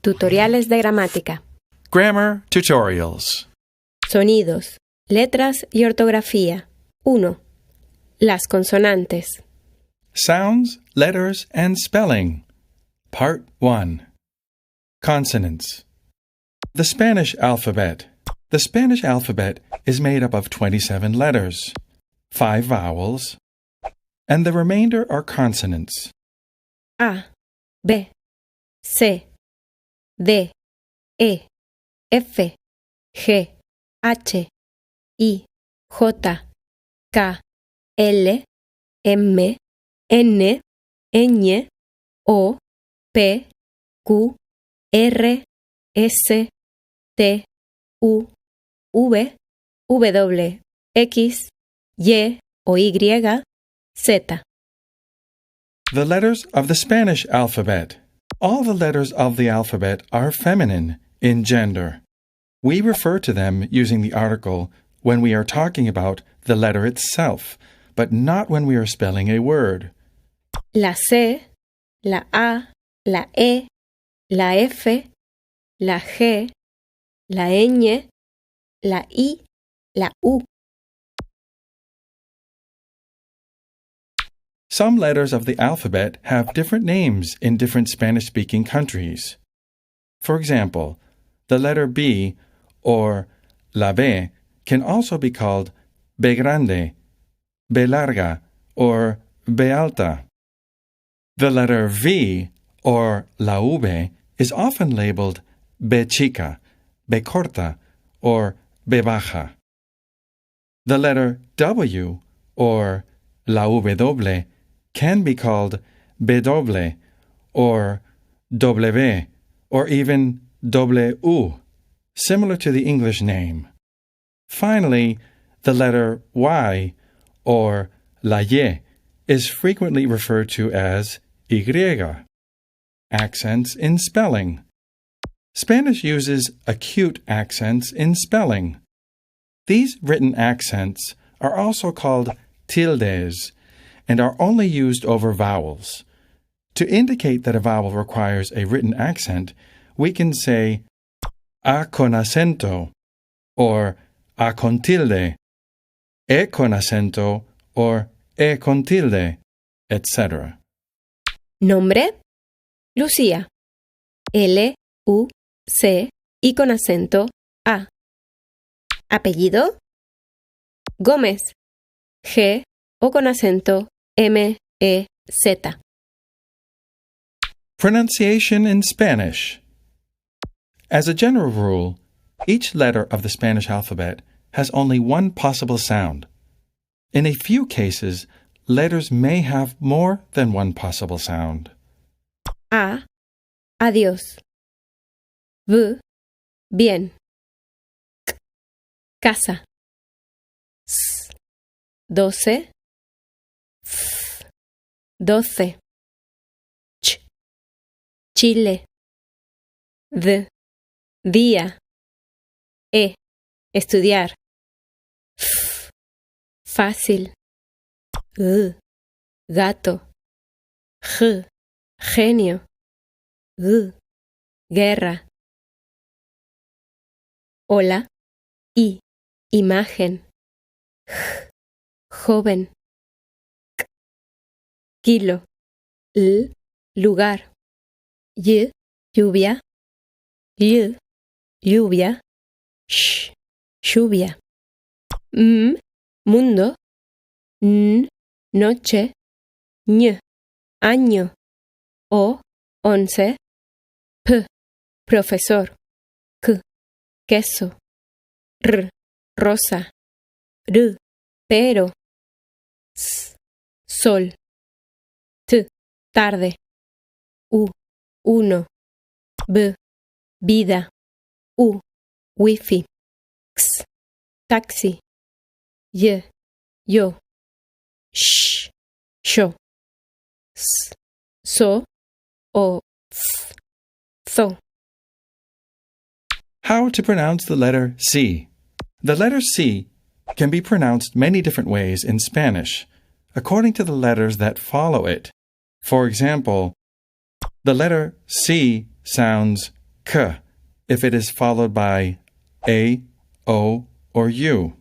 Tutoriales de gramática. Grammar tutorials. Sonidos, letras y ortografía. 1. Las consonantes. Sounds, letters, and spelling. Part 1. Consonants. The Spanish alphabet. The Spanish alphabet is made up of 27 letters, 5 vowels, and the remainder are consonants. A, B, C, D, E, F, G, H, I, J, K, L, M, N, ñ, O, P, Q, R, S, T, U, V, W, X, Y o Y, Z. The letters of the Spanish alphabet. All the letters of the alphabet are feminine in gender. We refer to them using the article when we are talking about the letter itself, but not when we are spelling a word. La C, la A, la E, la F, la G, la ñ, la I, la U. Some letters of the alphabet have different names in different Spanish-speaking countries. For example, the letter B, or la B, can also be called B grande, B larga, or B alta. The letter V, or la V, is often labeled B chica, B corta, or B baja. The letter W, or la W, can be called B doble, or W, or even W, similar to the English name. Finally, the letter Y, or la Y, is frequently referred to as Y. Accents in spelling. Spanish uses acute accents in spelling. These written accents are also called tildes and are only used over vowels. To indicate that a vowel requires a written accent, we can say A con acento, or A con tilde, E con acento, or E con tilde, etc. Nombre: Lucía. L, U, C, y con acento A. Apellido: Gómez. G, o con acento M, E, Z. Pronunciation in Spanish. As a general rule, each letter of the Spanish alphabet has only one possible sound. In a few cases, letters may have more than one possible sound. A, adiós. B, bien. C, casa. S, 12. F, 12. Ch, Chile. D, día. E, estudiar. F, fácil. G, gato. G, genio. G, guerra. Hola. I, imagen. J, joven. K, kilo. L, lugar. Y, lluvia. Y, lluvia. Sh, lluvia. M, mundo. N, noche. Ñ, año. O, 11. P, profesor. Q, queso. R, rosa. R, pero. S, sol. T, tarde. U, 1. B, vida. U, wifi. X, taxi. Y, yo. Sh, yo. S, so, o, f, tho. How to pronounce the letter C. The letter C can be pronounced many different ways in Spanish, according to the letters that follow it. For example, the letter C sounds k if it is followed by a, o, or u,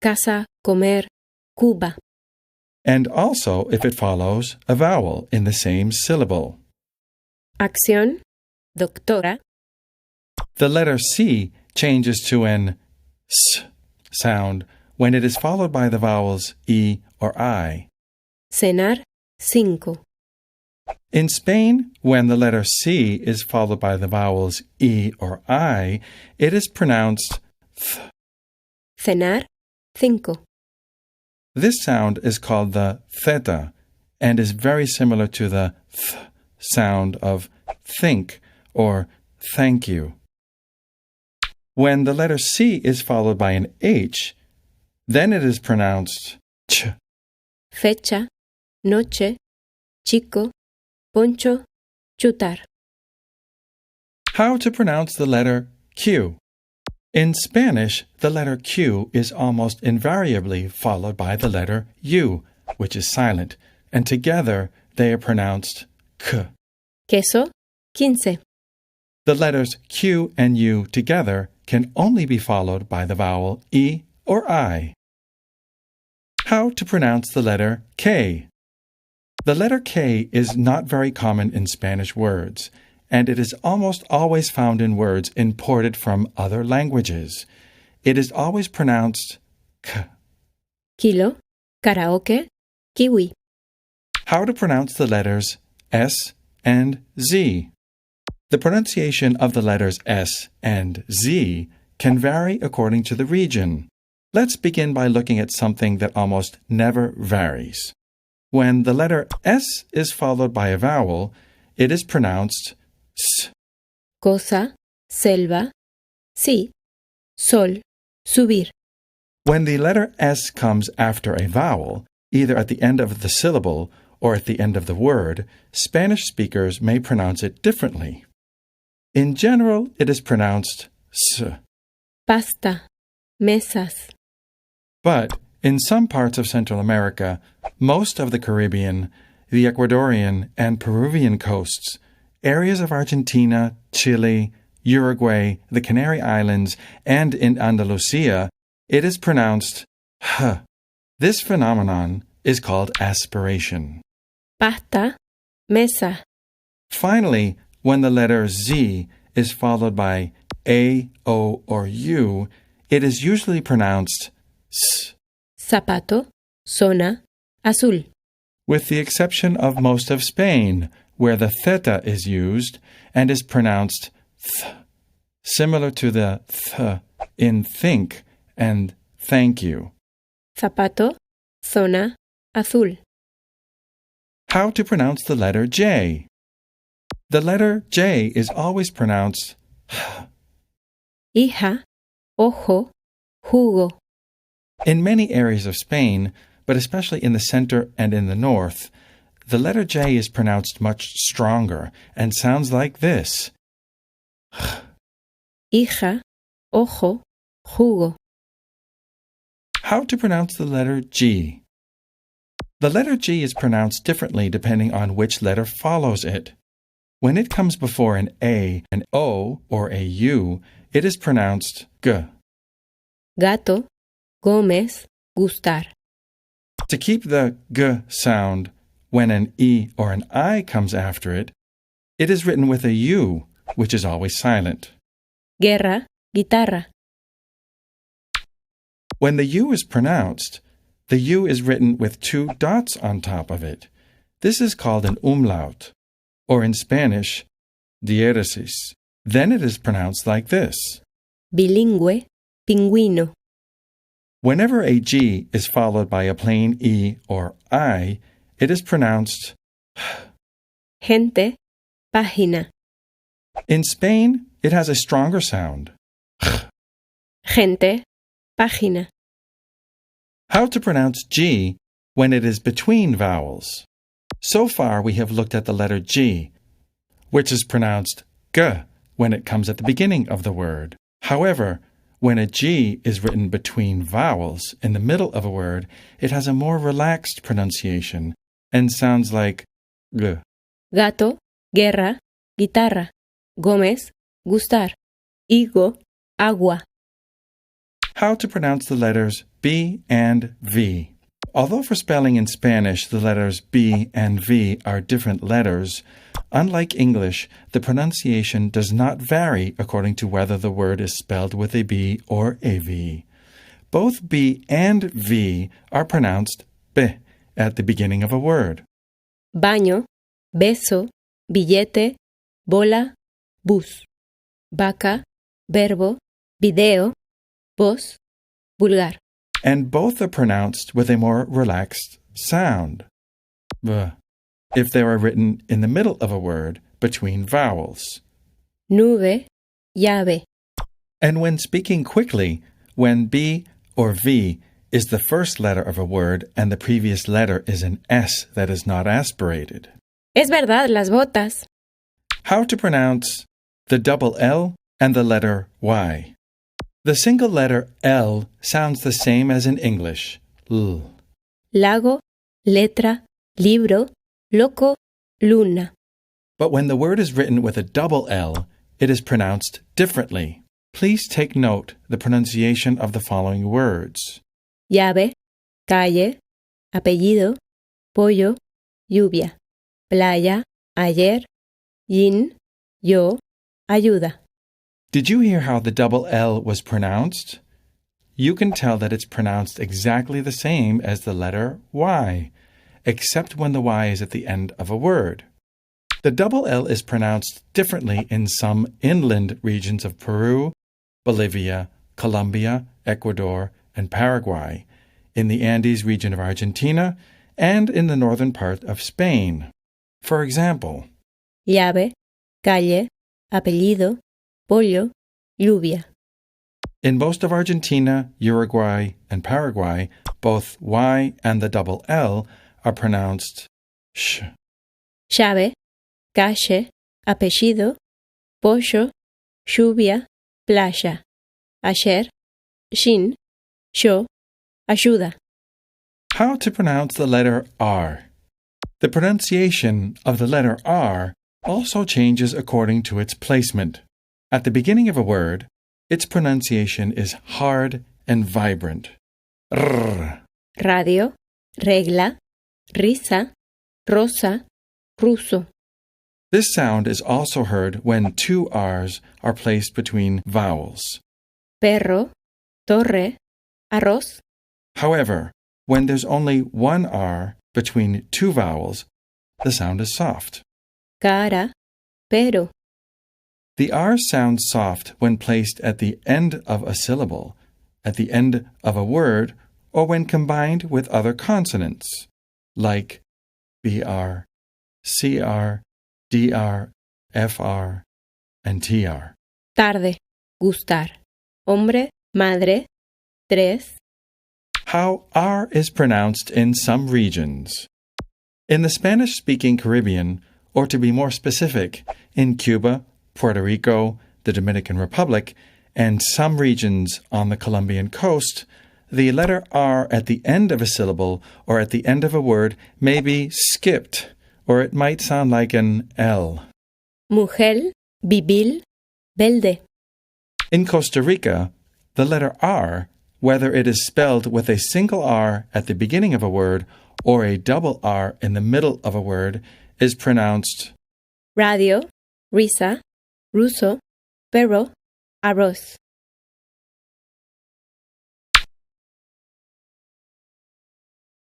casa, comer, Cuba. and also if it follows a vowel in the same syllable. Acción, doctora. The letter C changes to an s sound when it is followed by the vowels e or I. Cenar, 5. In Spain, when the letter C is followed by the vowels e or I, it is pronounced th. Cenar, 5. This sound is called the theta and is very similar to the th sound of think or thank you. When the letter C is followed by an H, then it is pronounced ch. Fecha, noche, chico, poncho, chutar. How to pronounce the letter Q? In Spanish, the letter Q is almost invariably followed by the letter U, which is silent, and together they are pronounced K. Queso, 15. The letters Q and U together can only be followed by the vowel E or I. How to pronounce the letter K? The letter K is not very common in Spanish words, and it is almost always found in words imported from other languages. It is always pronounced K. Kilo, karaoke, kiwi. How to pronounce the letters S and Z? The pronunciation of the letters S and Z can vary according to the region. Let's begin by looking at something that almost never varies. When the letter S is followed by a vowel, it is pronounced S. Cosa, selva, sí, sol, subir. When the letter S comes after a vowel, either at the end of the syllable or at the end of the word, Spanish speakers may pronounce it differently. In general, it is pronounced S. Pasta, mesas. But in some parts of Central America, most of the Caribbean, the Ecuadorian and Peruvian coasts, areas of Argentina, Chile, Uruguay, the Canary Islands, and in Andalusia, it is pronounced H. This phenomenon is called aspiration. Pasta, mesa. Finally, when the letter Z is followed by A, O, or U, it is usually pronounced S. Zapato, zona, azul. With the exception of most of Spain, where the theta is used and is pronounced th, similar to the th in think and thank you. Zapato, zona, azul. How to pronounce the letter J? The letter J is always pronounced Hija, ojo, jugo. In many areas of Spain, but especially in the center and in the north, the letter J is pronounced much stronger and sounds like this. Hija, ojo, jugo. How to pronounce the letter G? The letter G is pronounced differently depending on which letter follows it. When it comes before an A, an O, or a U, it is pronounced G. Gato, Gómez, gustar. To keep the G sound when an E or an I comes after it, it is written with a U, which is always silent. Guerra, guitarra. When the U is pronounced, the U is written with 2 dots on top of it. This is called an umlaut, or in Spanish, diéresis. Then it is pronounced like this. Bilingüe, pingüino. Whenever a G is followed by a plain E or I, it is pronounced Gente, página. In Spain, it has a stronger sound. Gente, página. How to pronounce G when it is between vowels? So far, we have looked at the letter G, which is pronounced G when it comes at the beginning of the word. However, when a G is written between vowels in the middle of a word, it has a more relaxed pronunciation and sounds like G. Gato, guerra, guitarra. Gómez, gustar. Higo, agua. How to pronounce the letters B and V. Although for spelling in Spanish the letters B and V are different letters, unlike English, the pronunciation does not vary according to whether the word is spelled with a B or a V. Both B and V are pronounced B at the beginning of a word. Baño, beso, billete, bola, bus. Vaca, verbo, video, voz, vulgar. And both are pronounced with a more relaxed sound. B. If they are written in the middle of a word between vowels. Nube, llave. And when speaking quickly, when B or V is the first letter of a word and the previous letter is an S that is not aspirated. Es verdad, las botas. How to pronounce the double L and the letter Y. The single letter L sounds the same as in English, L. Lago, letra, libro, loco, luna. But when the word is written with a double L, it is pronounced differently. Please take note the pronunciation of the following words. Llave, calle, apellido, pollo, lluvia. Playa, ayer, yin, yo, ayuda. Did you hear how the double L was pronounced? You can tell that it's pronounced exactly the same as the letter Y, except when the Y is at the end of a word. The double L is pronounced differently in some inland regions of Peru, Bolivia, Colombia, Ecuador, and Paraguay, in the Andes region of Argentina, and in the northern part of Spain. For example, Llave, calle, apellido, pollo, lluvia. in most of Argentina, Uruguay, and Paraguay, both Y and the double L are pronounced sh. Llave, calle, apellido, pollo, lluvia, playa. Ayer, yin, yo, ayuda. How to pronounce the letter R. The pronunciation of the letter R also changes according to its placement. At the beginning of a word, its pronunciation is hard and vibrant. R. Radio, regla, risa, rosa, ruso. This sound is also heard when two R's are placed between vowels. Perro, torre, arroz. However, when there's only one R between two vowels, the sound is soft. Cara, pero. The R sounds soft when placed at the end of a syllable, at the end of a word, or when combined with other consonants, like BR, CR, DR, FR, and TR. Tarde, gustar. Hombre, madre, tres. How R is pronounced in some regions. In the Spanish-speaking Caribbean, or to be more specific, in Cuba, Puerto Rico, the Dominican Republic, and some regions on the Colombian coast, the letter R at the end of a syllable or at the end of a word may be skipped, or it might sound like an L. Mujer, bibil, velde. In Costa Rica, the letter R, whether it is spelled with a single R at the beginning of a word or a double R in the middle of a word, is pronounced Radio, risa, ruso, perro, arroz.